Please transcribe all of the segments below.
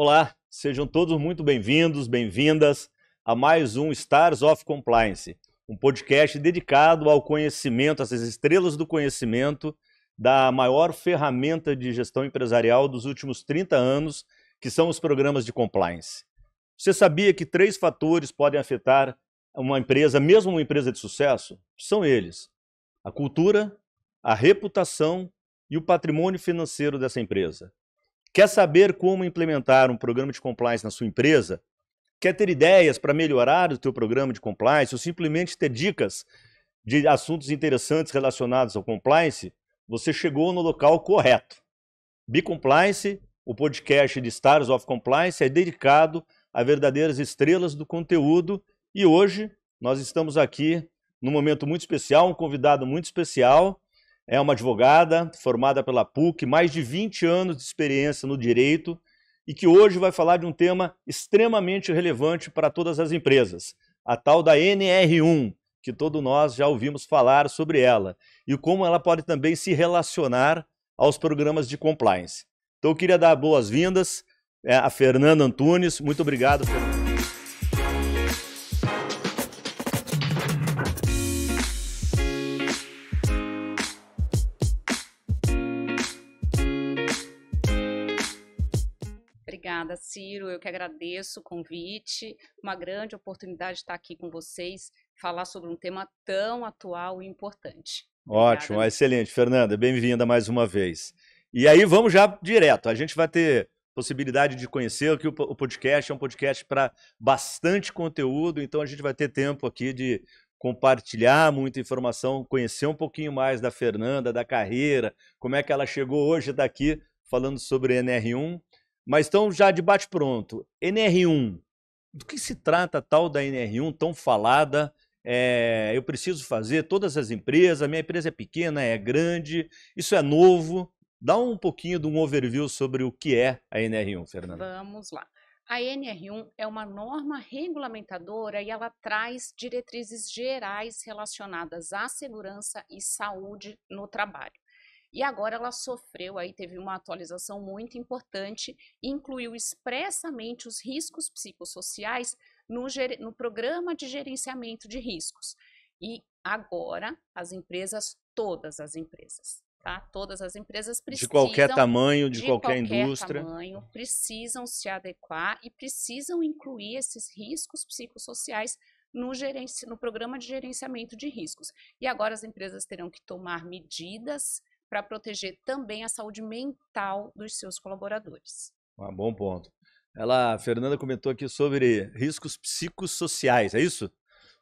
Olá, sejam todos muito bem-vindos, bem-vindas a mais um Stars of Compliance, um podcast dedicado ao conhecimento, às estrelas do conhecimento da maior ferramenta de gestão empresarial dos últimos 30 anos, que são os programas de compliance. Você sabia que 3 fatores podem afetar uma empresa, mesmo uma empresa de sucesso? São eles: a cultura, a reputação e o patrimônio financeiro dessa empresa. Quer saber como implementar um programa de compliance na sua empresa? Quer ter ideias para melhorar o teu programa de compliance ou simplesmente ter dicas de assuntos interessantes relacionados ao compliance? Você chegou no local correto. Bicompliance, o podcast de Stars of Compliance, é dedicado a verdadeiras estrelas do conteúdo e hoje nós estamos aqui num momento muito especial, um convidado muito especial. É uma advogada formada pela PUC, mais de 20 anos de experiência no direito e que hoje vai falar de um tema extremamente relevante para todas as empresas, a tal da NR1, que todos nós já ouvimos falar sobre ela, e como ela pode também se relacionar aos programas de compliance. Então eu queria dar boas-vindas a Fernanda Antunes. Muito obrigado, Fernanda. Obrigada, Ciro. Eu que agradeço o convite. Uma grande oportunidade de estar aqui com vocês, falar sobre um tema tão atual e importante. Ótimo, Obrigada. excelente. Fernanda, bem-vinda mais uma vez. E aí vamos já direto. A gente vai ter possibilidade de conhecer que o podcast é um podcast para bastante conteúdo, então a gente vai ter tempo aqui de compartilhar muita informação, conhecer um pouquinho mais da Fernanda, da carreira, como é que ela chegou hoje daqui falando sobre NR1. Mas então, já de bate-pronto, NR1, do que se trata a tal da NR1 tão falada? Eu preciso fazer todas as empresas, a minha empresa é pequena, é grande, isso é novo. Dá um pouquinho de um overview sobre o que é a NR1, Fernanda. Vamos lá. A NR1 é uma norma regulamentadora e ela traz diretrizes gerais relacionadas à segurança e saúde no trabalho. E agora ela teve uma atualização muito importante e incluiu expressamente os riscos psicossociais no programa de gerenciamento de riscos. E agora todas as empresas, tá? Todas as empresas precisam, de qualquer tamanho, de qualquer indústria, precisam se adequar e precisam incluir esses riscos psicossociais no programa de gerenciamento de riscos. E agora as empresas terão que tomar medidas para proteger também a saúde mental dos seus colaboradores. Bom ponto. A Fernanda comentou aqui sobre riscos psicossociais, é isso?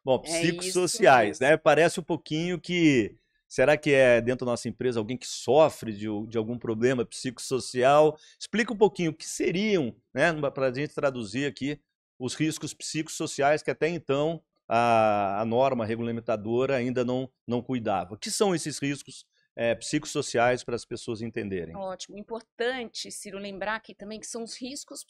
Bom, psicossociais, né? Parece um pouquinho que... Será que é dentro da nossa empresa alguém que sofre de algum problema psicossocial? Explica um pouquinho o que seriam, né, para a gente traduzir aqui, os riscos psicossociais que até então a norma regulamentadora ainda não cuidava. O que são esses riscos psicossociais para as pessoas entenderem? Ótimo. Importante, Ciro, lembrar aqui também que são os riscos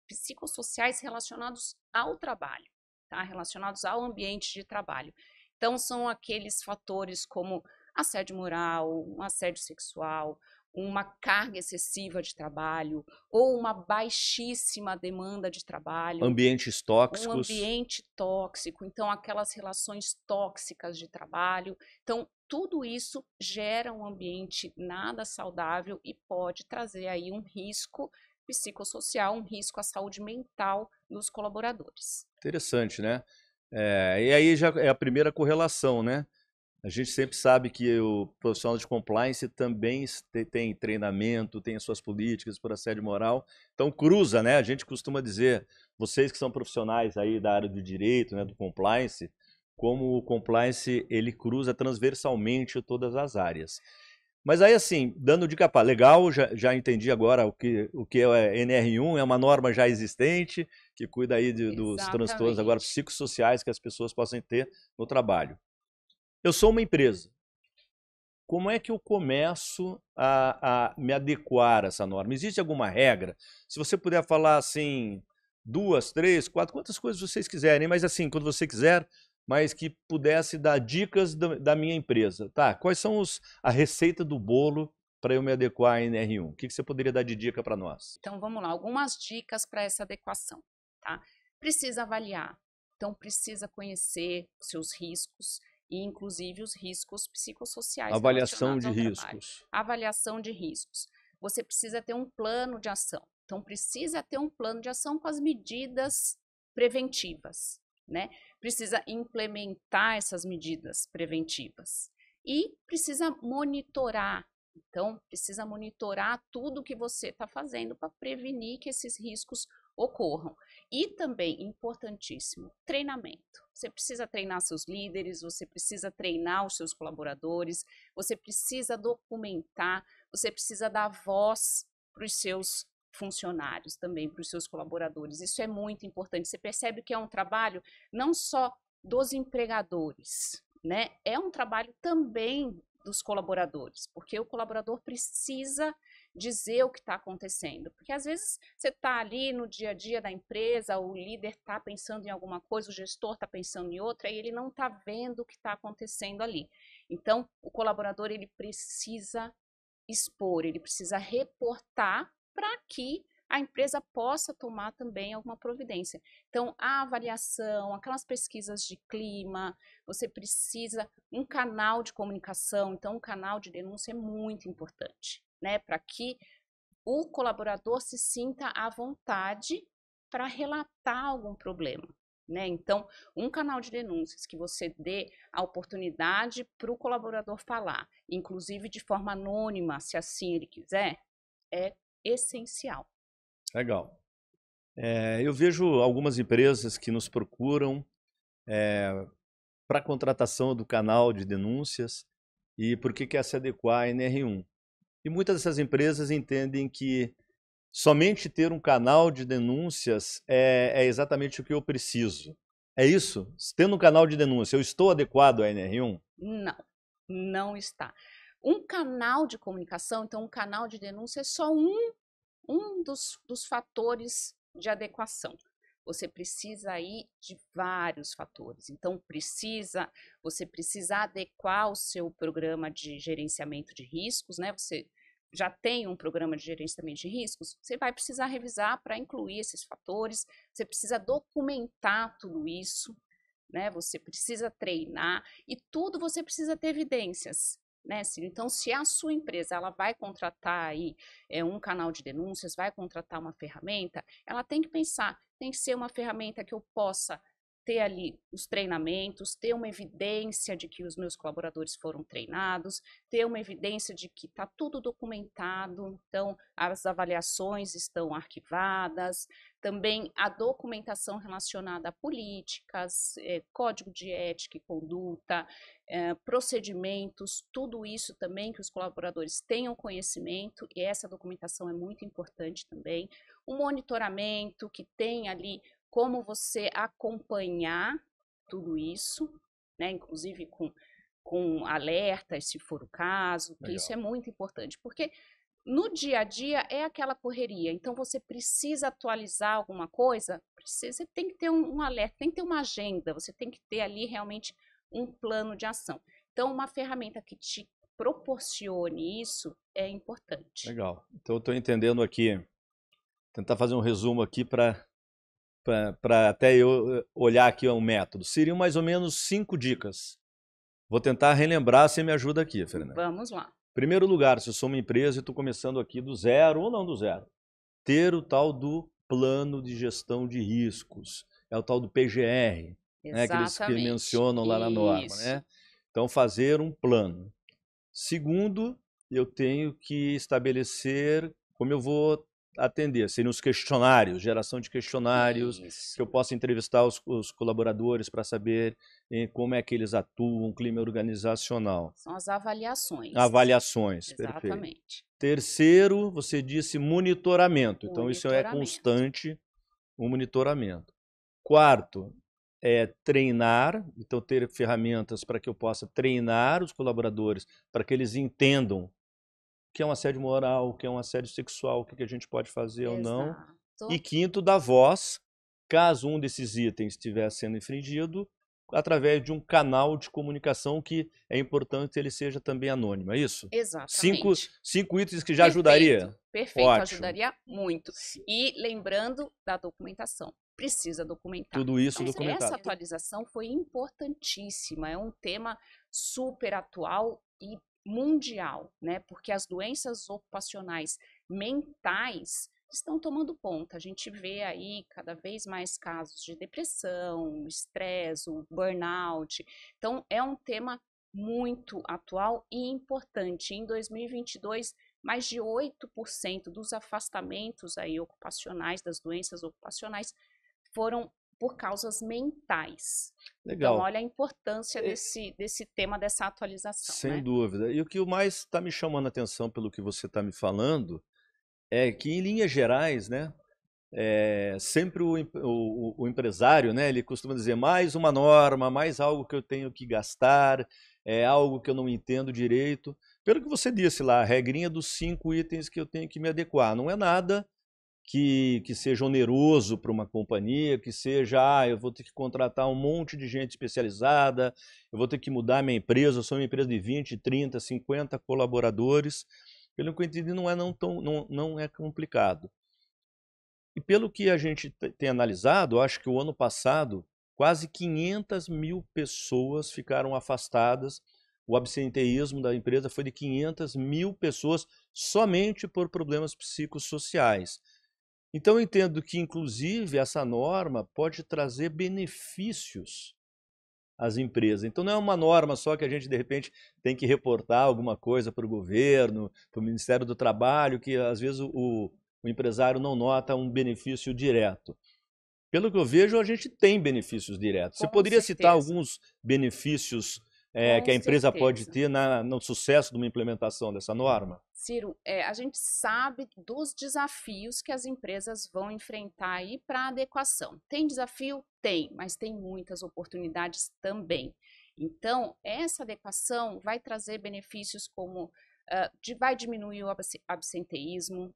psicossociais relacionados ao trabalho, tá? Relacionados ao ambiente de trabalho. Então, são aqueles fatores como assédio moral, um assédio sexual, uma carga excessiva de trabalho ou uma baixíssima demanda de trabalho. Ambientes tóxicos. Um ambiente tóxico, então aquelas relações tóxicas de trabalho. Então, tudo isso gera um ambiente nada saudável e pode trazer aí um risco psicossocial, um risco à saúde mental dos colaboradores. Interessante, né? E aí já é a primeira correlação, né? A gente sempre sabe que o profissional de compliance também tem treinamento, tem as suas políticas por assédio moral. Então cruza, né? A gente costuma dizer, vocês que são profissionais aí da área do direito, né, do compliance, como o compliance ele cruza transversalmente todas as áreas. Mas aí assim, dando de capa, legal, já entendi agora o que é NR1, é uma norma já existente, que cuida aí dos transtornos agora psicossociais que as pessoas possam ter no trabalho. Eu sou uma empresa. Como é que eu começo a me adequar a essa norma? Existe alguma regra? Se você puder falar assim, 2, 3, 4, quantas coisas vocês quiserem, mas assim, quando você quiser, mas que pudesse dar dicas da minha empresa. Tá, quais são a receita do bolo para eu me adequar à NR1? O que você poderia dar de dica para nós? Então, vamos lá, algumas dicas para essa adequação, tá? Precisa avaliar, então precisa conhecer os seus riscos e, inclusive, os riscos psicossociais Avaliação relacionados de ao trabalho. riscos. Avaliação de riscos. Você precisa ter um plano de ação. Então, precisa ter um plano de ação com as medidas preventivas, né? Precisa implementar essas medidas preventivas e precisa monitorar. Então, precisa monitorar tudo que você está fazendo para prevenir que esses riscos ocorram. E também, importantíssimo, treinamento. Você precisa treinar seus líderes, você precisa treinar os seus colaboradores, você precisa documentar, você precisa dar voz para os seus funcionários também, para os seus colaboradores. Isso é muito importante. Você percebe que é um trabalho não só dos empregadores, né? É um trabalho também dos colaboradores, porque o colaborador precisa dizer o que está acontecendo, porque às vezes você está ali no dia a dia da empresa, o líder está pensando em alguma coisa, o gestor está pensando em outra, e ele não está vendo o que está acontecendo ali. Então, o colaborador ele precisa expor, ele precisa reportar para que a empresa possa tomar também alguma providência. Então, a avaliação, aquelas pesquisas de clima, você precisa um canal de comunicação, então um canal de denúncia é muito importante, né, para que o colaborador se sinta à vontade para relatar algum problema, né? Então, um canal de denúncias que você dê a oportunidade para o colaborador falar, inclusive de forma anônima, se assim ele quiser, é essencial. Legal. Eu vejo algumas empresas que nos procuram para a contratação do canal de denúncias e porque quer se adequar à NR1. E muitas dessas empresas entendem que somente ter um canal de denúncias é exatamente o que eu preciso. É isso? Tendo um canal de denúncia, eu estou adequado à NR1? Não, não está. Um canal de comunicação, então um canal de denúncia é só um dos fatores de adequação. Você precisa aí de vários fatores. Então, você precisa adequar o seu programa de gerenciamento de riscos, né? Você já tem um programa de gerenciamento de riscos, você vai precisar revisar para incluir esses fatores, você precisa documentar tudo isso, né? Você precisa treinar e tudo você precisa ter evidências. Né, Círio? Então, se a sua empresa ela vai contratar aí um canal de denúncias, vai contratar uma ferramenta, ela tem que pensar, tem que ser uma ferramenta que eu possa ter ali os treinamentos, ter uma evidência de que os meus colaboradores foram treinados, ter uma evidência de que está tudo documentado, então as avaliações estão arquivadas, também a documentação relacionada a políticas, código de ética e conduta, procedimentos, tudo isso também que os colaboradores tenham conhecimento, e essa documentação é muito importante também. O monitoramento, que tem ali como você acompanhar tudo isso, né, inclusive com alertas, se for o caso, que isso é muito importante, porque no dia a dia é aquela correria, então você precisa atualizar alguma coisa, você tem que ter um alerta, tem que ter uma agenda, você tem que ter ali realmente um plano de ação. Então, uma ferramenta que te proporcione isso é importante. Legal. Então, eu estou entendendo aqui, tentar fazer um resumo aqui para até eu olhar aqui um método. Seriam mais ou menos 5 dicas. Vou tentar relembrar, você me ajuda aqui, Fernanda. Vamos lá. Primeiro lugar, se eu sou uma empresa e estou começando aqui do zero, ou não do zero, ter o tal do plano de gestão de riscos. É o tal do PGR, né, que eles mencionam lá na norma. Né? Então, fazer um plano. Segundo, eu tenho que estabelecer como eu vou atender. Seriam os questionários, geração de questionários, que eu possa entrevistar os colaboradores para saber como é que eles atuam, clima organizacional. São as avaliações. Avaliações, exatamente. Perfeito. Terceiro, você disse monitoramento. Então, isso é constante, o monitoramento. Quarto, treinar, então ter ferramentas para que eu possa treinar os colaboradores, para que eles entendam o que é um assédio moral, o que é um assédio sexual, o que a gente pode fazer ou não. E quinto, dar voz, caso um desses itens estiver sendo infringido, através de um canal de comunicação que é importante ele seja também anônimo, é isso? Exatamente. Cinco itens que já ajudaria? Perfeito, Ótimo. ajudaria muito. E lembrando da documentação, precisa documentar. Tudo isso Então, documentado. essa atualização foi importantíssima, é um tema super atual e mundial, né? Porque as doenças ocupacionais mentais estão tomando conta. A gente vê aí cada vez mais casos de depressão, estresse, o burnout. Então, é um tema muito atual e importante. Em 2022, mais de 8% dos afastamentos aí ocupacionais, das doenças ocupacionais, foram por causas mentais. Legal. Então, olha a importância desse tema, dessa atualização. Sem dúvida. E o que mais está me chamando a atenção pelo que você está me falando é que, em linhas gerais, né, sempre o empresário, né, ele costuma dizer mais uma norma, mais algo que eu tenho que gastar, algo que eu não entendo direito. Pelo que você disse lá, a regrinha dos 5 itens que eu tenho que me adequar. Não é nada que seja oneroso para uma companhia, que seja, eu vou ter que contratar um monte de gente especializada, eu vou ter que mudar minha empresa, eu sou uma empresa de 20, 30, 50 colaboradores. Pelo que eu entendi, não é complicado. E pelo que a gente tem analisado, acho que o ano passado, quase 500 mil pessoas ficaram afastadas. O absenteísmo da empresa foi de 500 mil pessoas somente por problemas psicossociais. Então, eu entendo que, inclusive, essa norma pode trazer benefícios às empresas. Então, não é uma norma só que a gente, de repente, tem que reportar alguma coisa para o governo, para o Ministério do Trabalho, que, às vezes, o empresário não nota um benefício direto. Pelo que eu vejo, a gente tem benefícios diretos. Você poderia citar alguns benefícios que a empresa pode ter no sucesso de uma implementação dessa norma? Ciro, a gente sabe dos desafios que as empresas vão enfrentar aí para adequação. Tem desafio? Tem, mas tem muitas oportunidades também. Então, essa adequação vai trazer benefícios como vai diminuir o absenteísmo,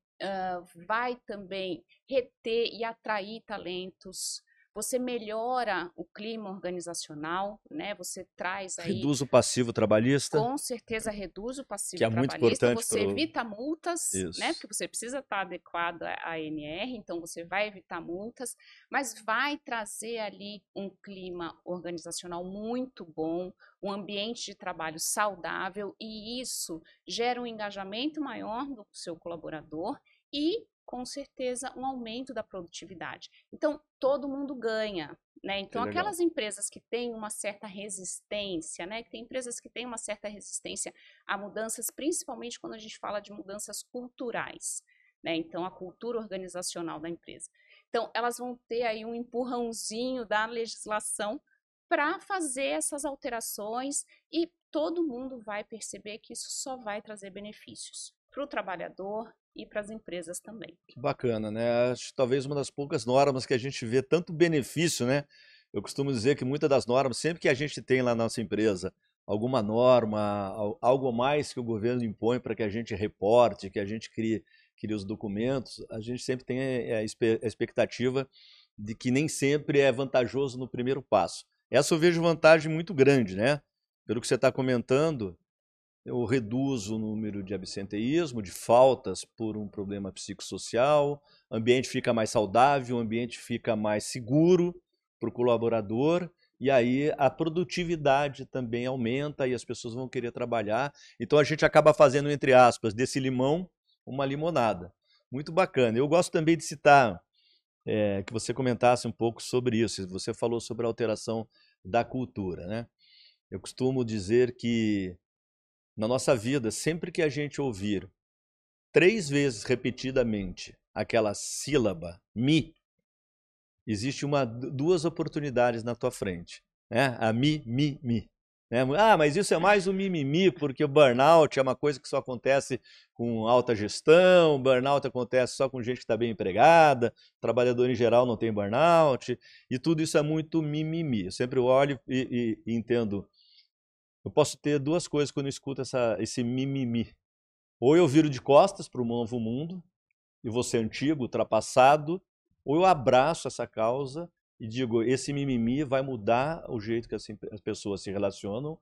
vai também reter e atrair talentos. Você melhora o clima organizacional, né? Você traz aí... Reduz o passivo trabalhista. Com certeza reduz o passivo que é trabalhista. Muito importante você evita multas, Isso. né? Porque você precisa estar adequado à ANR, então você vai evitar multas, mas vai trazer ali um clima organizacional muito bom, um ambiente de trabalho saudável, e isso gera um engajamento maior do seu colaborador e, com certeza, um aumento da produtividade. Então, todo mundo ganha, né? Então, aquelas empresas que têm uma certa resistência, né? Que tem empresas que têm uma certa resistência a mudanças, principalmente quando a gente fala de mudanças culturais, né? Então, a cultura organizacional da empresa. Então, elas vão ter aí um empurrãozinho da legislação para fazer essas alterações e todo mundo vai perceber que isso só vai trazer benefícios para o trabalhador e para as empresas também. Que bacana, né? Acho que talvez uma das poucas normas que a gente vê tanto benefício, né? Eu costumo dizer que muitas das normas, sempre que a gente tem lá na nossa empresa alguma norma, algo a mais que o governo impõe para que a gente reporte, que a gente crie os documentos, a gente sempre tem a expectativa de que nem sempre é vantajoso no primeiro passo. Essa eu vejo vantagem muito grande, né? Pelo que você está comentando, eu reduzo o número de absenteísmo, de faltas por um problema psicossocial, o ambiente fica mais saudável, o ambiente fica mais seguro para o colaborador, e aí a produtividade também aumenta e as pessoas vão querer trabalhar. Então a gente acaba fazendo, entre aspas, desse limão uma limonada. Muito bacana. Eu gosto também de citar, que você comentasse um pouco sobre isso. Você falou sobre a alteração da cultura, né? Eu costumo dizer que na nossa vida, sempre que a gente ouvir 3 vezes repetidamente aquela sílaba mi, existe 2 oportunidades na tua frente, né? A mi. Né? Ah, mas isso é mais um mimimi, porque o burnout é uma coisa que só acontece com alta gestão, burnout acontece só com gente que está bem empregada, trabalhador em geral não tem burnout, e tudo isso é muito mimimi. Eu sempre olho e entendo. Eu posso ter 2 coisas quando eu escuto esse mimimi. Ou eu viro de costas para o novo mundo, e vou ser antigo, ultrapassado, ou eu abraço essa causa e digo, esse mimimi vai mudar o jeito que as pessoas se relacionam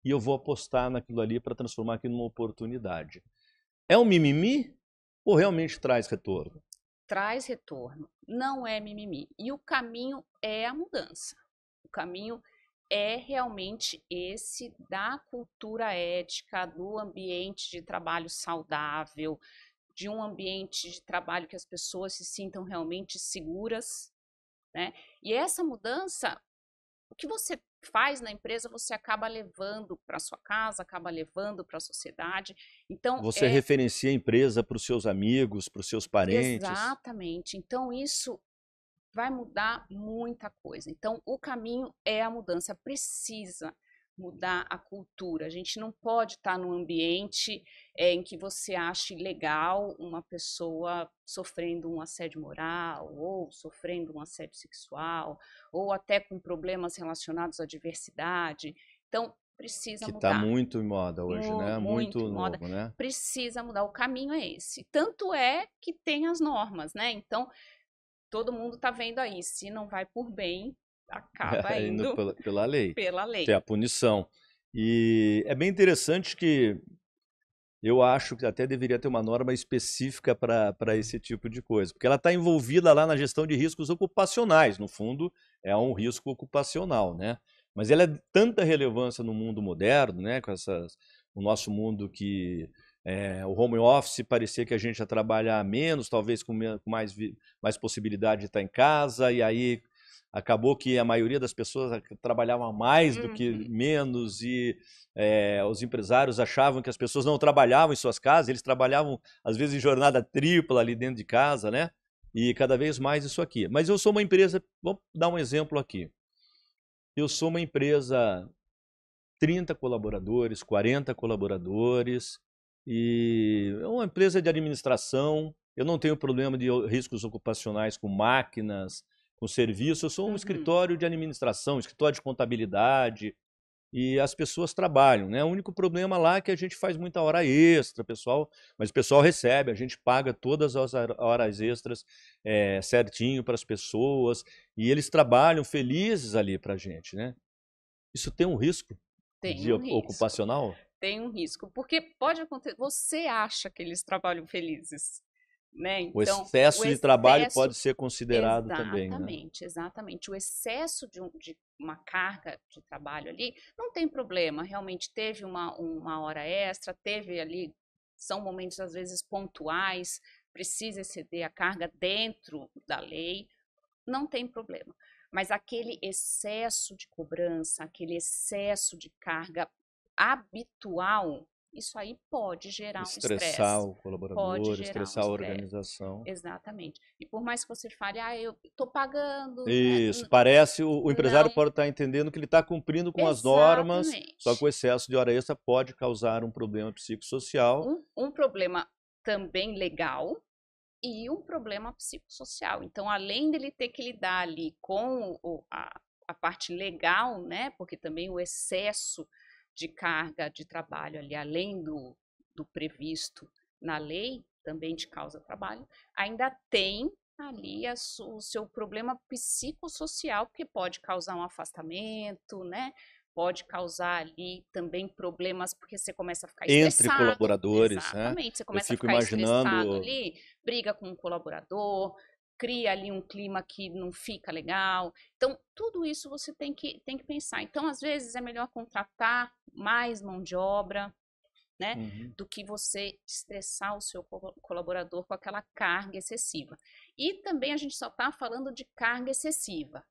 e eu vou apostar naquilo ali para transformar aquilo numa oportunidade. É um mimimi ou realmente traz retorno? Traz retorno, não é mimimi. E o caminho é a mudança. O caminho é realmente esse da cultura ética, do ambiente de trabalho saudável, de um ambiente de trabalho que as pessoas se sintam realmente seguras, né? E essa mudança, o que você faz na empresa, você acaba levando para sua casa, acaba levando para a sociedade. Então, Você referencia a empresa para os seus amigos, para os seus parentes? Exatamente. Então, isso vai mudar muita coisa. Então, o caminho é a mudança. Precisa mudar a cultura. A gente não pode estar num ambiente em que você ache legal uma pessoa sofrendo um assédio moral, ou sofrendo um assédio sexual, ou até com problemas relacionados à diversidade. Então, precisa Que está mudar. muito em moda hoje, né? Muito Muito em moda. novo, né? Precisa mudar. O caminho é esse. Tanto é que tem as normas, né? Então, todo mundo está vendo aí, se não vai por bem, acaba Indo indo pela lei. pela Tem lei. a punição. E é bem interessante que eu acho que até deveria ter uma norma específica para esse tipo de coisa, porque ela está envolvida lá na gestão de riscos ocupacionais, no fundo é um risco ocupacional, né? Mas ela é de tanta relevância no mundo moderno, né? O nosso mundo que o home office parecia que a gente ia trabalhar menos, talvez com mais possibilidade de estar em casa, e aí acabou que a maioria das pessoas trabalhava mais do que menos e os empresários achavam que as pessoas não trabalhavam em suas casas, eles trabalhavam às vezes em jornada tripla ali dentro de casa, né? E cada vez mais isso aqui. Mas eu sou uma empresa, vamos dar um exemplo aqui. Eu sou uma empresa 30 colaboradores, 40 colaboradores, e é uma empresa de administração. Eu não tenho problema de riscos ocupacionais com máquinas, com serviço. Eu sou um escritório de administração, escritório de contabilidade, e as pessoas trabalham, né? O único problema lá é que a gente faz muita hora extra, pessoal, mas o pessoal recebe, a gente paga todas as horas extras certinho para as pessoas, e eles trabalham felizes ali para a gente, né? Isso tem um risco Tem de um risco. ocupacional? Tem um risco, porque pode acontecer, você acha que eles trabalham felizes, né? O Então, excesso de trabalho pode ser considerado também, né? exatamente, exatamente. O excesso de uma carga de trabalho ali não tem problema. Realmente teve uma hora extra, teve ali, são momentos às vezes pontuais, precisa exceder a carga dentro da lei, não tem problema. Mas aquele excesso de cobrança, aquele excesso de carga habitual, isso aí pode gerar um Estressar estresse. o Pode colaborador, gerar um estressar a estresse. organização. Exatamente. E por mais que você fale, eu estou pagando, né? Isso, parece o empresário Não, pode estar entendendo que ele está cumprindo com as normas, só que exatamente. o excesso de hora extra pode causar um problema psicossocial. Um problema também legal e um problema psicossocial. Então, além dele ter que lidar ali com a parte legal, né? Porque também o excesso de carga de trabalho ali, além do previsto na lei, também de causa trabalho, ainda tem ali o seu problema psicossocial, que pode causar um afastamento, né? Pode causar ali também problemas, porque você começa a ficar Entre estressado. colaboradores, né? Exatamente, você Eu começa a fico ficar estressado imaginando. ali, briga com o colaborador, cria ali um clima que não fica legal. Então, tudo isso você tem que pensar. Então, às vezes, é melhor contratar mais mão de obra, né? Do que você estressar o seu colaborador com aquela carga excessiva. E também a gente só está falando de carga excessiva.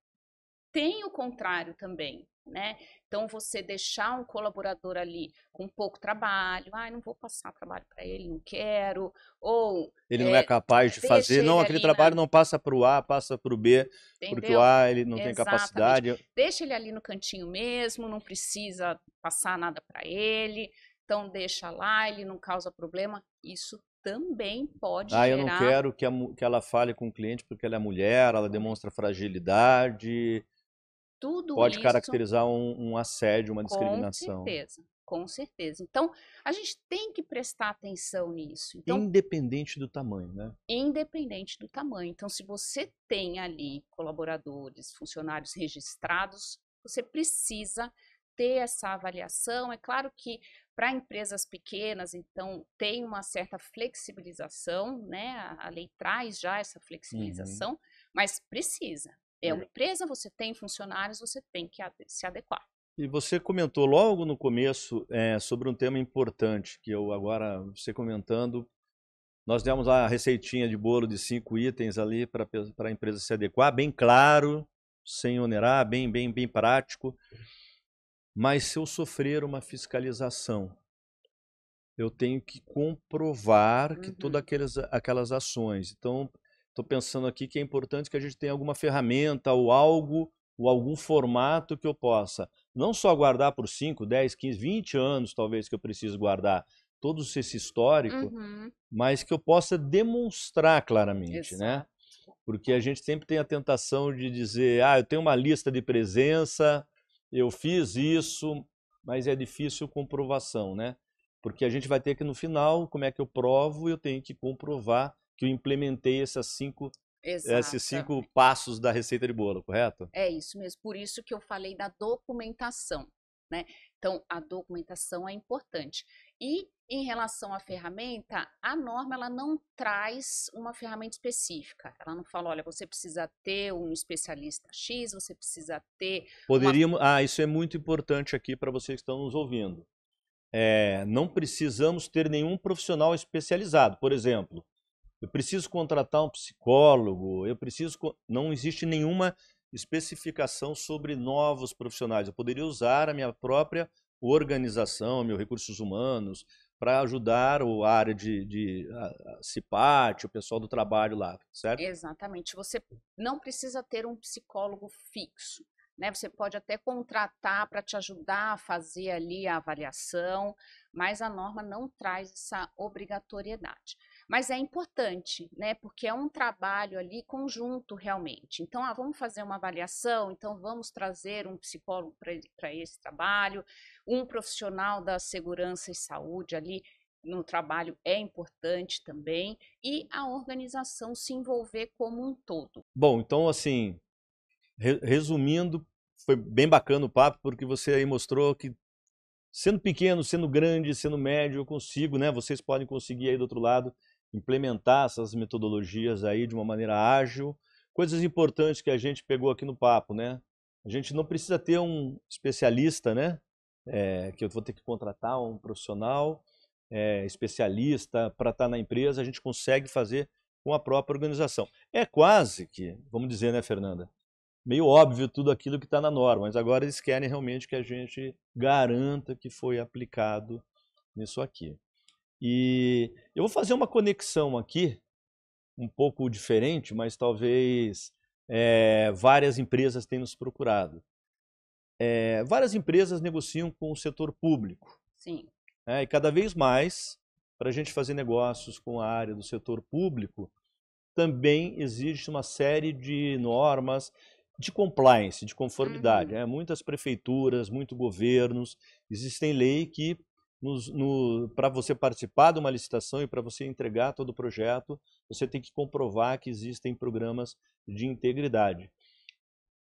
Tem o contrário também, né? Então, você deixar um colaborador ali com pouco trabalho, não vou passar trabalho para ele, não quero, ou Ele não é capaz de deixa fazer, não, ele aquele ali na. trabalho não passa para o A, passa para o B, porque o Entendeu? A ele não tem Exatamente. capacidade. Deixa ele ali no cantinho mesmo, não precisa passar nada para ele, então deixa lá, ele não causa problema. Isso também pode Eu não gerar quero que ela fale com o cliente porque ela é mulher, ela demonstra fragilidade. tudo Pode isso. caracterizar um assédio, uma Com discriminação. certeza, Com certeza. Então, a gente tem que prestar atenção nisso. Então, Independente do tamanho, né? independente do tamanho. Então, se você tem ali colaboradores, funcionários registrados, você precisa ter essa avaliação. É claro que para empresas pequenas, então, tem uma certa flexibilização, né? A lei traz já essa flexibilização, mas precisa. É uma empresa, você tem funcionários, você tem que se adequar. E você comentou logo no começo sobre um tema importante, que eu agora, você comentando, nós demos a receitinha de bolo de 5 itens ali para a empresa se adequar, bem claro, sem onerar, bem prático. Mas se eu sofrer uma fiscalização, eu tenho que comprovar que todas aquelas ações. Então, estou pensando aqui que é importante que a gente tenha alguma ferramenta ou algo, ou algum formato que eu possa não só guardar por 5, 10, 15, 20 anos, talvez, que eu preciso guardar todo esse histórico, mas que eu possa demonstrar claramente, né? Porque a gente sempre tem a tentação de dizer, eu tenho uma lista de presença, eu fiz isso, mas é difícil comprovação, né? Porque a gente vai ter que, no final, como é que eu provo? Eu tenho que comprovar que eu implementei esses 5 passos da receita de bolo, correto? É isso mesmo, por isso que eu falei da documentação, né? Então, a documentação é importante. E em relação à ferramenta, a norma ela não traz uma ferramenta específica. Ela não fala, olha, você precisa ter um especialista X, você precisa ter Poderíamos, isso é muito importante aqui para vocês que estão nos ouvindo. Não precisamos ter nenhum profissional especializado. Por exemplo, eu preciso contratar um psicólogo, não existe nenhuma especificação sobre novos profissionais. Eu poderia usar a minha própria organização, meus recursos humanos, para ajudar a área de CIPAT, o pessoal do trabalho lá, certo? Exatamente. Você não precisa ter um psicólogo fixo, né? Você pode até contratar para te ajudar a fazer ali a avaliação, mas a norma não traz essa obrigatoriedade. Mas é importante, né? Porque é um trabalho ali conjunto realmente. Então, vamos fazer uma avaliação, então vamos trazer um psicólogo para esse trabalho, um profissional da segurança e saúde ali no trabalho é importante também, e a organização se envolver como um todo. Bom, então assim, resumindo, foi bem bacana o papo, porque você aí mostrou que sendo pequeno, sendo grande, sendo médio, eu consigo, né? Vocês podem conseguir aí do outro lado implementar essas metodologias aí de uma maneira ágil. Coisas importantes que a gente pegou aqui no papo, né? A gente não precisa ter um especialista, né? Que eu vou ter que contratar um profissional especialista para estar na empresa, a gente consegue fazer com a própria organização. É quase que, vamos dizer, né, Fernanda? Meio óbvio tudo aquilo que está na norma, mas agora eles querem realmente que a gente garanta que foi aplicado nisso aqui. E eu vou fazer uma conexão aqui, um pouco diferente, mas talvez várias empresas tenham nos procurado. Várias empresas negociam com o setor público. Sim. E cada vez mais, para a gente fazer negócios com a área do setor público, também existe uma série de normas de compliance, de conformidade. Muitas prefeituras, muitos governos, existem leis que, para você participar de uma licitação e para você entregar todo o projeto, você tem que comprovar que existem programas de integridade.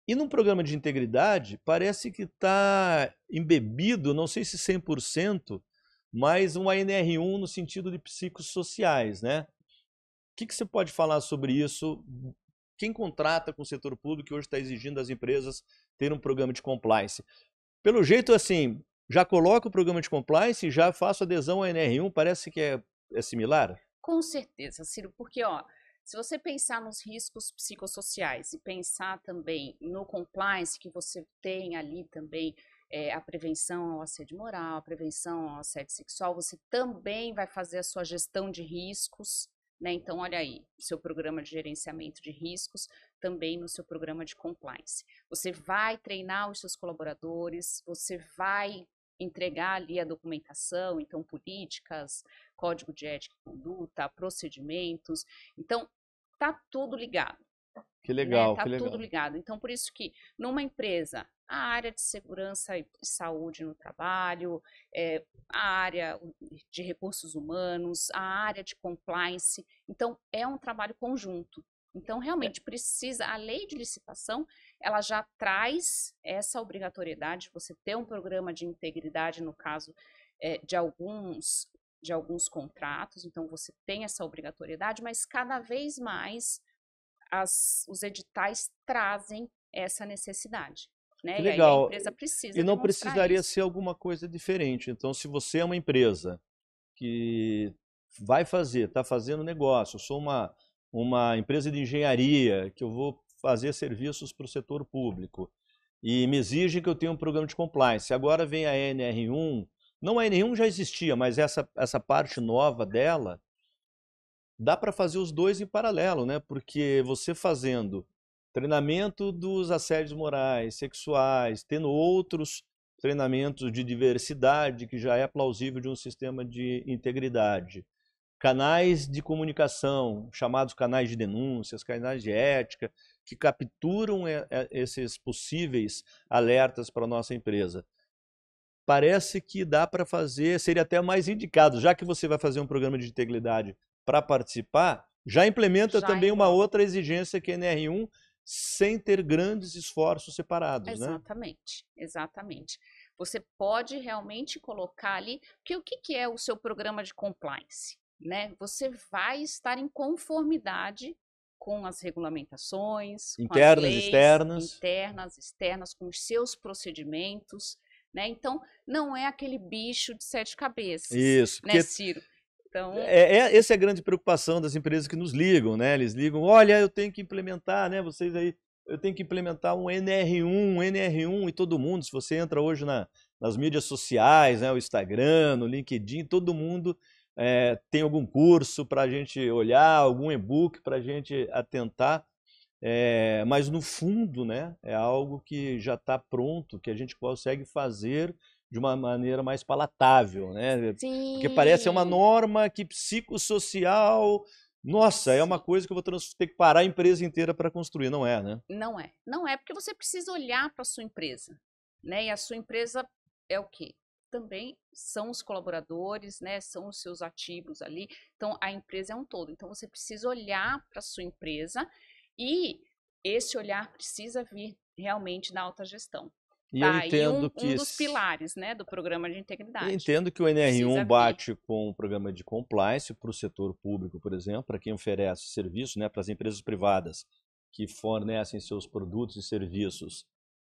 E num programa de integridade, parece que está embebido, não sei se 100%, mas um ANR1 no sentido de psicossociais, né? O que você pode falar sobre isso? Quem contrata com o setor público hoje está exigindo das empresas ter um programa de compliance? Pelo jeito, assim, já coloco o programa de compliance e já faço adesão ao NR1, parece que é similar? Com certeza, Ciro, porque se você pensar nos riscos psicossociais e pensar também no compliance que você tem ali também, a prevenção ao assédio moral, a prevenção ao assédio sexual, você também vai fazer a sua gestão de riscos, né? Então, olha aí, o seu programa de gerenciamento de riscos, também no seu programa de compliance. Você vai treinar os seus colaboradores, você vai entregar ali a documentação, então políticas, código de ética e conduta, procedimentos. Então, tá tudo ligado. Que legal, Tá que tudo legal. ligado. Então, por isso que numa empresa, a área de segurança e saúde no trabalho, a área de recursos humanos, a área de compliance, então é um trabalho conjunto. Então, realmente precisa, a lei de licitação, ela já traz essa obrigatoriedade de você ter um programa de integridade, no caso de alguns contratos, então você tem essa obrigatoriedade, mas cada vez mais os editais trazem essa necessidade, Que né? E aí a legal. empresa E precisa não demonstrar precisaria isso. ser alguma coisa diferente. Então, se você é uma empresa que vai fazer, está fazendo negócio, eu sou uma empresa de engenharia, que eu vou fazer serviços para o setor público, e me exigem que eu tenha um programa de compliance. Agora vem a NR1, não a NR1 já existia, mas essa parte nova dela, dá para fazer os dois em paralelo, né? Porque você fazendo treinamento dos assédios morais, sexuais, tendo outros treinamentos de diversidade, que já é plausível de um sistema de integridade, canais de comunicação, chamados canais de denúncias, canais de ética, que capturam esses possíveis alertas para a nossa empresa. Parece que dá para fazer, seria até mais indicado, já que você vai fazer um programa de integridade para participar, já implementa Já também uma engloba. outra exigência que é NR1, sem ter grandes esforços separados, né? Exatamente, exatamente. Você pode realmente colocar ali, porque o que é o seu programa de compliance, né? Você vai estar em conformidade com as regulamentações, com as Internas, leis externas. internas, externas, com os seus procedimentos, né? Então, não é aquele bicho de sete cabeças, Isso, né, porque Ciro? Então, essa é a grande preocupação das empresas que nos ligam, né? Eles ligam, olha, eu tenho que implementar, né? Vocês aí, eu tenho que implementar um NR1 e todo mundo. Se você entra hoje nas mídias sociais, né? O Instagram, no LinkedIn, todo mundo tem algum curso para a gente olhar, algum e-book para a gente atentar. Mas no fundo, né, é algo que já está pronto, que a gente consegue fazer de uma maneira mais palatável, né? Porque parece uma sim, norma que psicossocial, nossa, é uma sim. coisa que eu vou ter que parar a empresa inteira para construir, não é, né? Não é. Não é porque você precisa olhar para a sua empresa, né? E a sua empresa é o quê? Também são os colaboradores, né? São os seus ativos ali. Então, a empresa é um todo. Então, você precisa olhar para a sua empresa e esse olhar precisa vir realmente da alta gestão. E eu Tá aí entendo um que dos pilares, né, do programa de integridade. entendo que o NR1 Precisa vir. bate com o programa de compliance para o setor público, por exemplo, para quem oferece serviço, né, para as empresas privadas que fornecem seus produtos e serviços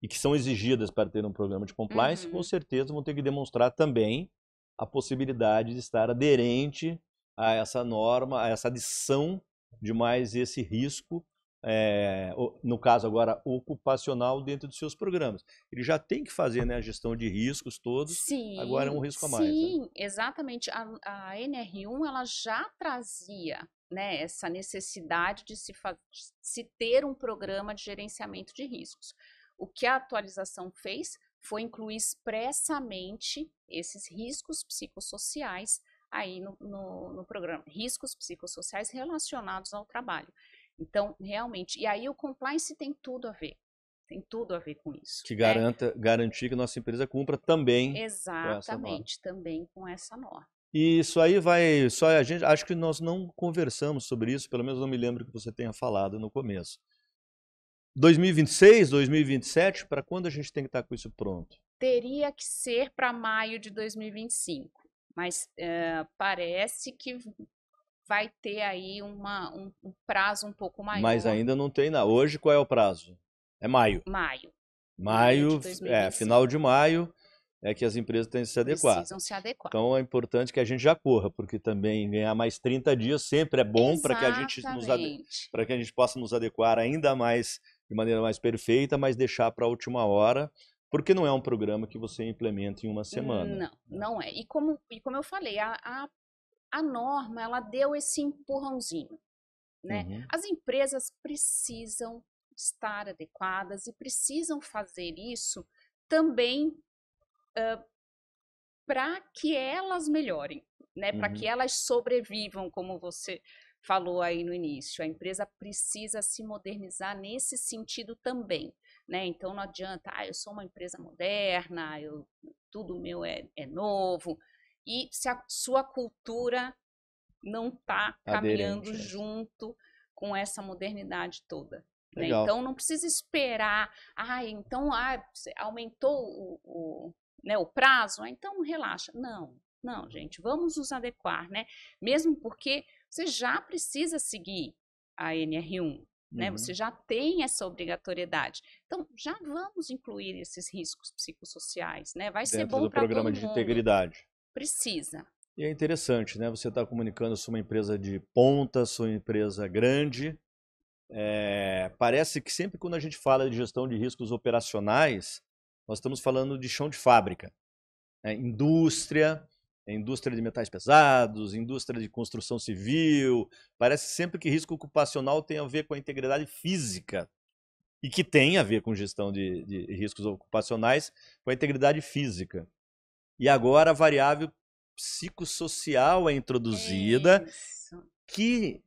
e que são exigidas para ter um programa de compliance, com Uhum. certeza vão ter que demonstrar também a possibilidade de estar aderente a essa norma, a essa adição de mais esse risco, no caso agora ocupacional, dentro dos seus programas. Ele já tem que fazer, né, a gestão de riscos todos, agora é um Sim, risco a mais, né? sim, exatamente. A NR1 ela já trazia, né, essa necessidade de se ter um programa de gerenciamento de riscos. O que a atualização fez foi incluir expressamente esses riscos psicossociais aí no programa, riscos psicossociais relacionados ao trabalho. Então, realmente, e aí o compliance tem tudo a ver com isso, Que né? garantir que a nossa empresa cumpra também com essa norma. Exatamente, também com essa norma. E isso aí vai, só a gente, acho que nós não conversamos sobre isso, pelo menos não me lembro que você tenha falado no começo. 2026, 2027, para quando a gente tem que estar com isso pronto? Teria que ser para maio de 2025, mas parece que vai ter aí um prazo um pouco Mas maior, ainda não tem nada. Hoje qual é o prazo? É maio. maio de Maio, final 2025. de maio é que as empresas têm que se adequar. Precisam se adequar. Então é importante que a gente já corra, porque também ganhar mais 30 dias sempre é bom para que a gente Exatamente. para que a gente possa nos adequar ainda mais de maneira mais perfeita, mas deixar para a última hora, porque não é um programa que você implementa em uma semana, Não, né? não é. E como eu falei, a norma ela deu esse empurrãozinho, né? Uhum, As empresas precisam estar adequadas e precisam fazer isso também para que elas melhorem, né? Para que uhum. elas sobrevivam, como você falou aí no início, a empresa precisa se modernizar nesse sentido também, né? Então não adianta, eu sou uma empresa moderna, tudo meu é novo, e se a sua cultura não está caminhando Aderente. junto com essa modernidade toda. Né? Legal. Então não precisa esperar, aumentou né, o prazo, então relaxa. Não, gente, vamos nos adequar, né? Mesmo porque você já precisa seguir a NR1, né? Você já tem essa obrigatoriedade. Então, já vamos incluir esses riscos psicossociais, né? Vai ser bom para todo mundo. Dentro do programa de integridade. Precisa. E é interessante, né? Você está comunicando, sua empresa de ponta, sua empresa grande. Parece que sempre quando a gente fala de gestão de riscos operacionais, nós estamos falando de chão de fábrica. Indústria de metais pesados, indústria de construção civil. Parece sempre que risco ocupacional tem a ver com a integridade física e que tem a ver com gestão de riscos ocupacionais com a integridade física. E agora a variável psicossocial é introduzida, que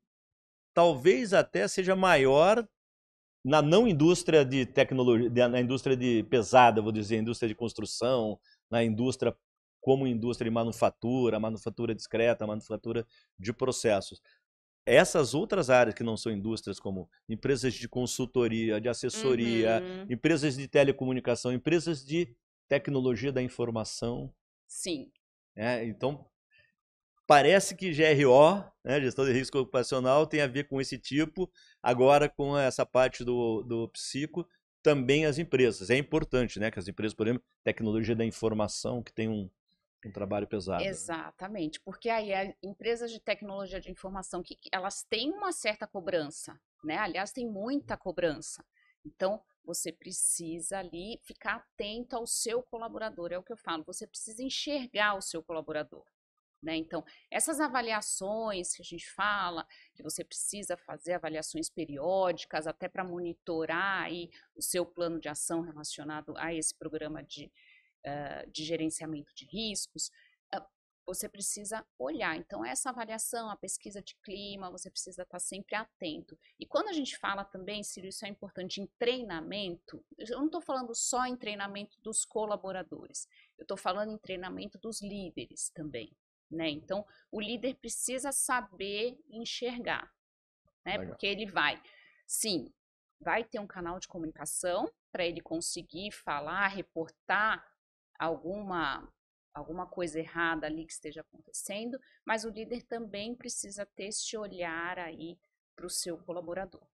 talvez até seja maior na não indústria de tecnologia, na indústria de pesada, vou dizer, indústria de construção, na indústria como indústria de manufatura discreta, manufatura de processos. Essas outras áreas que não são indústrias, como empresas de consultoria, de assessoria, empresas de telecomunicação, empresas de tecnologia da informação. Sim. Então, parece que GRO, né, gestão de risco ocupacional, tem a ver com esse tipo. Agora, com essa parte do psico, também as empresas. É importante, né, que as empresas, por exemplo, tecnologia da informação, que tem um trabalho pesado. Exatamente, porque aí as empresas de tecnologia de informação, elas têm uma certa cobrança, né? Aliás, tem muita cobrança. Então, você precisa ali ficar atento ao seu colaborador, é o que eu falo, você precisa enxergar o seu colaborador. Né? Então, essas avaliações que a gente fala, que você precisa fazer avaliações periódicas, até para monitorar aí o seu plano de ação relacionado a esse programa de gerenciamento de riscos, você precisa olhar. Então, essa avaliação, a pesquisa de clima, você precisa estar sempre atento. E quando a gente fala também, Ciro, isso é importante, em treinamento, eu não estou falando só em treinamento dos colaboradores, eu estou falando em treinamento dos líderes também. Né? Então, o líder precisa saber enxergar, né? Porque ele vai ter um canal de comunicação para ele conseguir falar, reportar alguma coisa errada ali que esteja acontecendo, mas o líder também precisa ter esse olhar aí para o seu colaborador.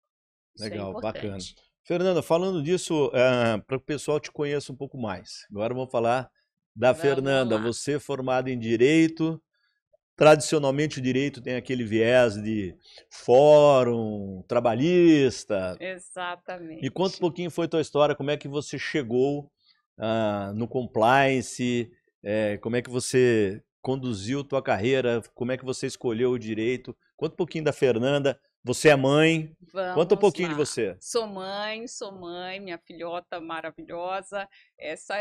Isso legal, é importante. Bacana. Fernanda, falando disso, para que o pessoal te conheça um pouco mais. Agora vamos falar da Fernanda. Você formada em Direito. Tradicionalmente o direito tem aquele viés de fórum, trabalhista. Exatamente. Me conta um pouquinho foi a tua história, como é que você chegou no compliance, como é que você conduziu tua carreira, como é que você escolheu o direito. Conta um pouquinho da Fernanda. Você é mãe. Conta um pouquinho de você. Sou mãe, minha filhota maravilhosa. Essa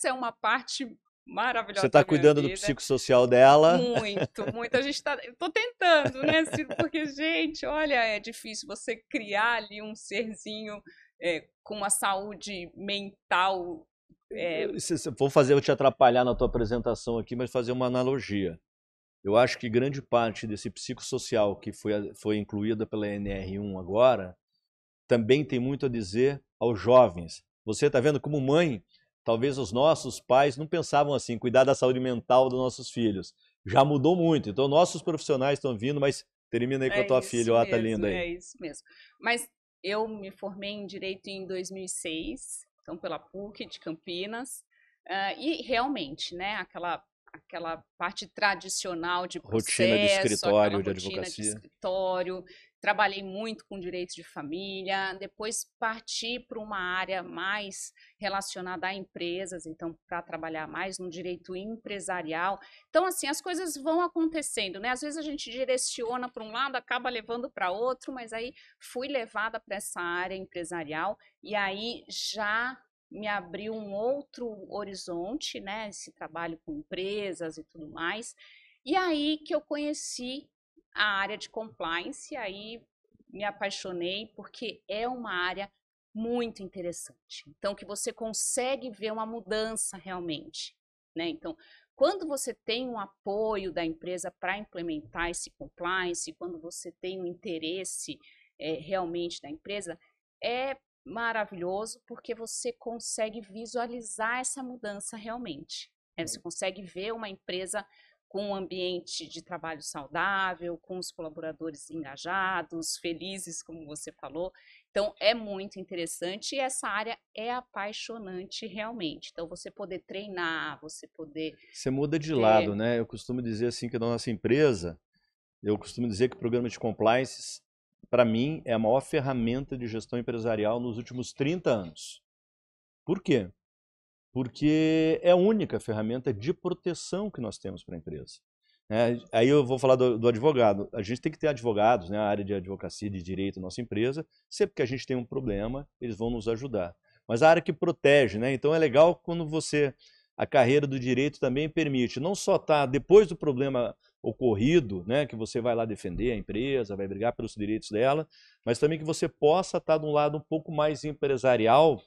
é uma parte maravilhosa. Você está cuidando do psicossocial dela? Muito. A gente tô tentando, né, Ciro? Porque, gente, olha, é difícil você criar ali um serzinho com uma saúde mental. Vou te atrapalhar na tua apresentação aqui, mas fazer uma analogia. Eu acho que grande parte desse psicossocial que foi incluída pela NR1 agora, também tem muito a dizer aos jovens. Você está vendo como mãe, talvez os nossos pais não pensavam assim, cuidar da saúde mental dos nossos filhos. Já mudou muito. Então, nossos profissionais estão vindo, mas termina aí com a tua filha, ó, tá linda aí. É isso mesmo. Mas eu me formei em Direito em 2006, então pela PUC de Campinas, e realmente, né, aquela parte tradicional de processo, rotina de escritório, de rotina advocacia. de escritório. Trabalhei muito com direito de família, depois parti para uma área mais relacionada a empresas, então para trabalhar mais no direito empresarial. Então, assim, as coisas vão acontecendo, né? Às vezes a gente direciona para um lado, acaba levando para outro, mas aí fui levada para essa área empresarial e aí já me abriu um outro horizonte, né? Esse trabalho com empresas e tudo mais. E aí que eu conheci a área de compliance, aí me apaixonei porque é uma área muito interessante. Então, que você consegue ver uma mudança realmente, né? Então, quando você tem um apoio da empresa para implementar esse compliance, quando você tem um interesse realmente da empresa, é maravilhoso porque você consegue visualizar essa mudança realmente. Você consegue ver uma empresa com um ambiente de trabalho saudável, com os colaboradores engajados, felizes, como você falou. Então, é muito interessante e essa área é apaixonante realmente. Então, você poder treinar, você poder... Você muda de lado, né? Eu costumo dizer assim que na nossa empresa, eu costumo dizer que o programa de compliance, para mim, é a maior ferramenta de gestão empresarial nos últimos 30 anos. Por quê? Porque é a única ferramenta de proteção que nós temos para a empresa. Aí eu vou falar do advogado. A gente tem que ter advogados, né, a área de advocacia e de direito da nossa empresa. Sempre que a gente tem um problema, eles vão nos ajudar. Mas a área que protege, né? Então é legal quando a carreira do direito também permite, não só estar depois do problema ocorrido, né, que você vai lá defender a empresa, vai brigar pelos direitos dela, mas também que você possa estar de um lado um pouco mais empresarial,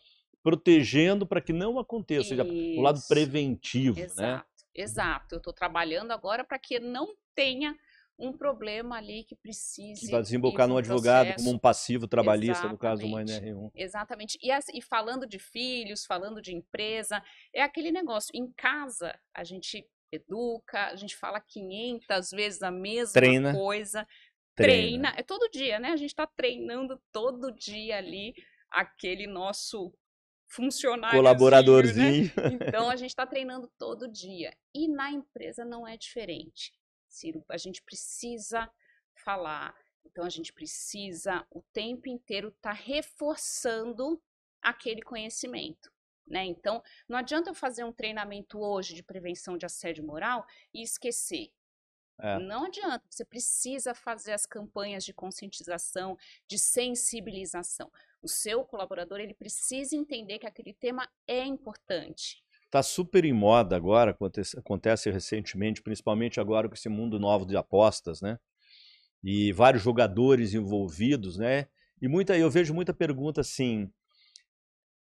protegendo para que não aconteça, o lado preventivo, né? Exato. Eu estou trabalhando agora para que não tenha um problema ali que precise que vai desembocar num advogado como um passivo trabalhista, no caso, uma NR1. Exatamente. E falando de filhos, falando de empresa, é aquele negócio. Em casa, a gente educa, a gente fala 500 vezes a mesma coisa. Treina. É todo dia, né? A gente está treinando todo dia ali aquele nosso colaboradorzinho, né? Então, a gente está treinando todo dia. E na empresa não é diferente, Ciro. A gente precisa falar. Então, a gente precisa o tempo inteiro estar reforçando aquele conhecimento, né? Então, não adianta eu fazer um treinamento hoje de prevenção de assédio moral e esquecer. Não adianta, você precisa fazer as campanhas de conscientização, de sensibilização. O seu colaborador, ele precisa entender que aquele tema é importante. Está super em moda agora, acontece recentemente, principalmente agora com esse mundo novo de apostas, né? E vários jogadores envolvidos, né? E eu vejo muita pergunta assim,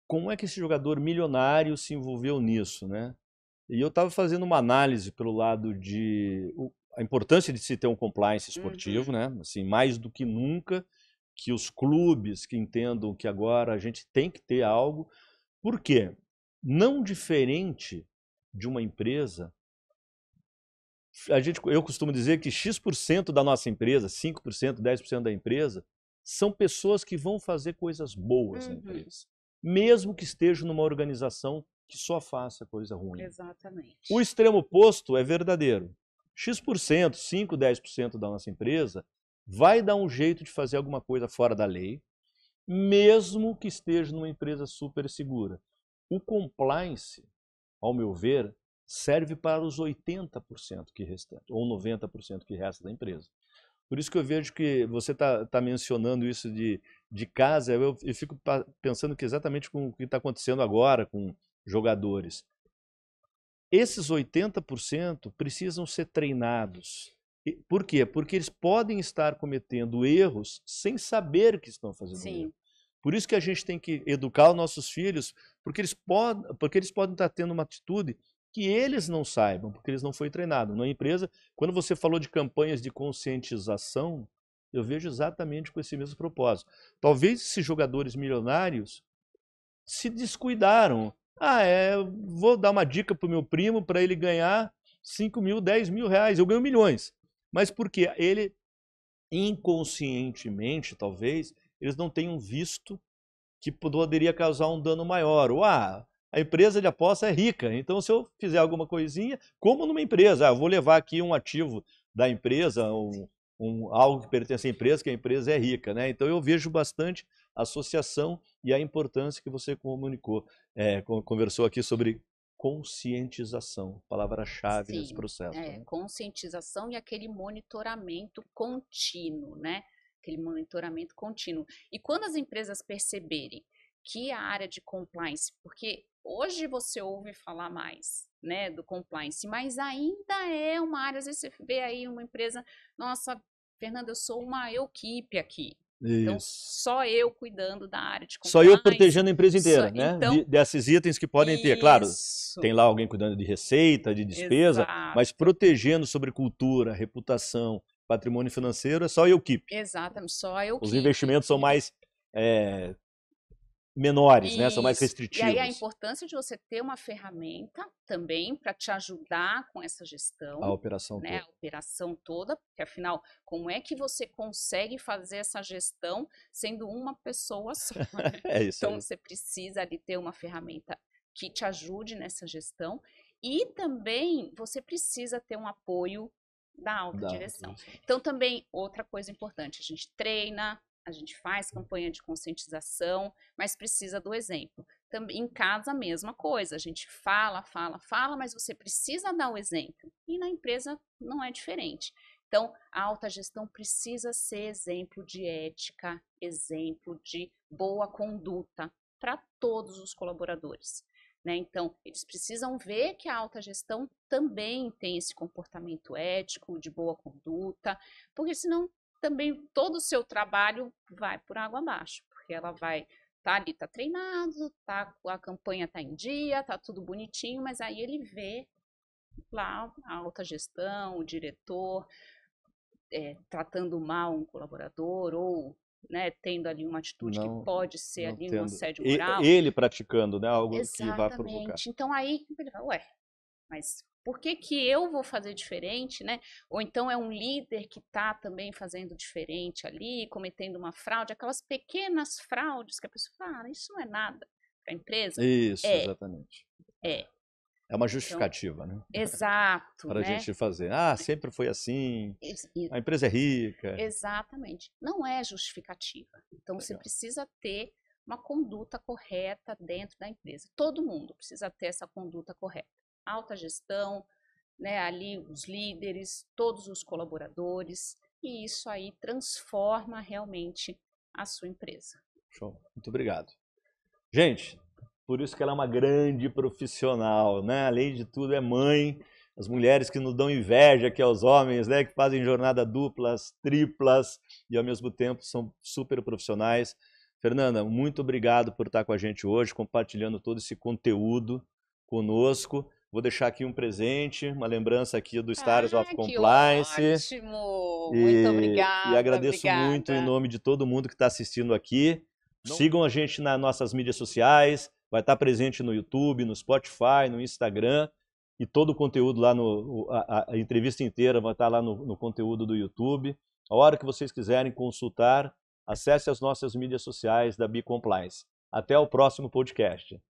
como é que esse jogador milionário se envolveu nisso, né? E eu estava fazendo uma análise pelo lado de a importância de se ter um compliance esportivo, né? Assim, mais do que nunca, que os clubes que entendam que agora a gente tem que ter algo. Por quê? Não diferente de uma empresa, eu costumo dizer que X% da nossa empresa, 5%, 10% da empresa, são pessoas que vão fazer coisas boas na empresa. Mesmo que estejam numa organização que só faça coisa ruim. Exatamente. O extremo oposto é verdadeiro. X%, 5%, 10% da nossa empresa vai dar um jeito de fazer alguma coisa fora da lei, mesmo que esteja numa empresa super segura. O compliance, ao meu ver, serve para os 80% que resta, ou 90% que resta da empresa. Por isso que eu vejo que você está mencionando isso de casa, eu fico pensando que exatamente com o que está acontecendo agora com jogadores. Esses 80% precisam ser treinados. Por quê? Porque eles podem estar cometendo erros sem saber que estão fazendo erro. Por isso que a gente tem que educar os nossos filhos, porque eles podem estar tendo uma atitude que eles não saibam, porque eles não foram treinados. Na empresa, quando você falou de campanhas de conscientização, eu vejo exatamente com esse mesmo propósito. Talvez esses jogadores milionários se descuidaram. Vou dar uma dica para o meu primo para ele ganhar 5 mil, 10 mil reais. Eu ganho milhões. Mas por quê? Ele, inconscientemente, talvez, eles não tenham visto que poderia causar um dano maior. Ou, a empresa de aposta é rica, então se eu fizer alguma coisinha, como numa empresa, eu vou levar aqui um ativo da empresa, algo que pertence à empresa, que a empresa é rica, né? Então eu vejo bastante associação e a importância que você conversou aqui sobre conscientização, palavra-chave nesse processo. Né? Conscientização e aquele monitoramento contínuo, né? Aquele monitoramento contínuo. E quando as empresas perceberem que a área de compliance, porque hoje você ouve falar mais, né, do compliance, mas ainda é uma área, às vezes você vê aí uma empresa, nossa, Fernanda, eu sou uma equipe aqui. Isso. Então, só eu cuidando da área de compliance. Só eu protegendo a empresa inteira, né? Então, desses itens que podem ter. Claro, tem lá alguém cuidando de receita, de despesa, mas protegendo sobre cultura, reputação, patrimônio financeiro, é só a equipe. Exatamente, só a equipe. Os investimentos são mais menores, né? São mais restritivos. E aí a importância de você ter uma ferramenta também para te ajudar com essa gestão. A operação toda. A operação toda, porque afinal, como é que você consegue fazer essa gestão sendo uma pessoa só? É isso então aí. você precisa de ter uma ferramenta que te ajude nessa gestão e também você precisa ter um apoio da alta direção. Então também, outra coisa importante, a gente treina, a gente faz campanha de conscientização, mas precisa do exemplo. Também em casa, a mesma coisa. A gente fala, mas você precisa dar o exemplo. E na empresa não é diferente. Então, a alta gestão precisa ser exemplo de ética, exemplo de boa conduta para todos os colaboradores. Né? Então, eles precisam ver que a alta gestão também tem esse comportamento ético, de boa conduta, porque senão também todo o seu trabalho vai por água abaixo, porque ela vai ali, tá treinado, a campanha tá em dia, tá tudo bonitinho, mas aí ele vê lá a alta gestão, o diretor tratando mal um colaborador ou tendo ali uma atitude que pode ser ali um assédio moral. Ele praticando, né, algo Exatamente. que vai provocar. Então aí ele fala, mas por que eu vou fazer diferente, né? Ou então é um líder que está também fazendo diferente ali, cometendo uma fraude, aquelas pequenas fraudes que a pessoa fala, isso não é nada para a empresa. Isso, exatamente. É uma justificativa, então, né? Exato. Para a gente fazer. Sempre foi assim, a empresa é rica. Exatamente. Não é justificativa. Então, você precisa ter uma conduta correta dentro da empresa. Todo mundo precisa ter essa conduta correta. Alta gestão, ali os líderes, todos os colaboradores, e isso aí transforma realmente a sua empresa. Show, muito obrigado. Gente, por isso que ela é uma grande profissional, né? Além de tudo é mãe, as mulheres que nos dão inveja que aos homens, né? Que fazem jornada duplas, triplas e ao mesmo tempo são super profissionais. Fernanda, muito obrigado por estar com a gente hoje, compartilhando todo esse conteúdo conosco. Vou deixar aqui um presente, uma lembrança aqui do Stars of Compliance. Que ótimo! Muito obrigada. E agradeço muito em nome de todo mundo que está assistindo aqui. Sigam a gente nas nossas mídias sociais, vai estar presente no YouTube, no Spotify, no Instagram, e todo o conteúdo lá, a entrevista inteira vai estar lá no conteúdo do YouTube. A hora que vocês quiserem consultar, acesse as nossas mídias sociais da Be Compliance. Até o próximo podcast.